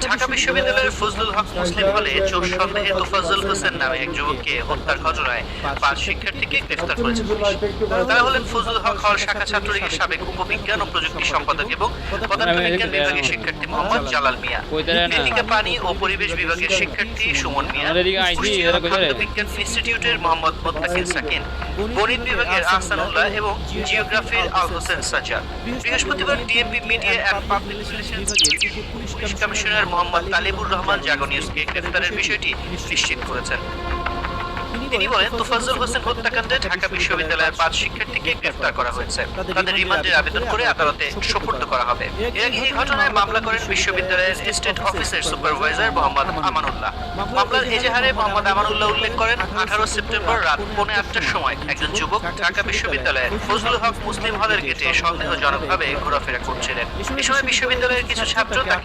ঢাকা বিশ্ববিদ্যালয়ের ফজলুল হক মুসলিম হলে চোর সন্দেহে তোফাজ্জল হোসেন নামে এক যুবককে হত্যার ঘটনায় 5 শিক্ষার্থীকে গ্রেফতার করেছে পুলিশ। তারা হলেন ফজলুল হক হল শাখা ছাত্রলীগের সাবেক উপবিজ্ঞান ও প্রযুক্তি সম্পাদক এবং পদার্থবিজ্ঞান বিভাগের শিক্ষার্থী মোহাম্মদ জালাল মিয়া, এদিকে পানি ও পরিবেশ বিভাগের শিক্ষার্থী সুমন মিয়া, পুষ্টি ও খাদ্য বিজ্ঞান ইনস্টিটিউটের মোহাম্মদ মোত্তাকির সাকিন, গণিত বিভাগের আহসানুল্লাহ এবং জিওগ্রাফির আল হোসেন সাজ্জাদ। বৃহস্পতিবার DMP media and public relations police commissioner Mohammad Talibur Rahman Jago নিউজকে গ্রেফতারের বিষয়টি নিশ্চিত করেছেন। তিনি বলেন, তোফাজ্জল হোসেন হত্যাকাণ্ডে ঢাকা বিশ্ববিদ্যালয়ের 5 শিক্ষার্থীকে গ্রেফতার করা হয়েছে। তাদের রিমান্ডের আবেদন করে আদালতে সোপর্দ করা হবে। এর আগে এই ঘটনায় মামলা করেন বিশ্ববিদ্যালয়ের স্টেট অফিসের সুপারভাইজার মোহাম্মদ আমানুল্লাহ। মামলার এজাহারে মোহাম্মদ আমানুল্লাহ উল্লেখ করেন, 18 সেপ্টেম্বর রাত 8:45টার সময় একজন যুবক ঢাকা বিশ্ববিদ্যালয়ের ফজলুল হক মুসলিম হলের গেটে সন্দেহজনকভাবে ঘোরাফেরা করছিলেন। এ সময় বিশ্ববিদ্যালয়ের কিছু ছাত্র তাকে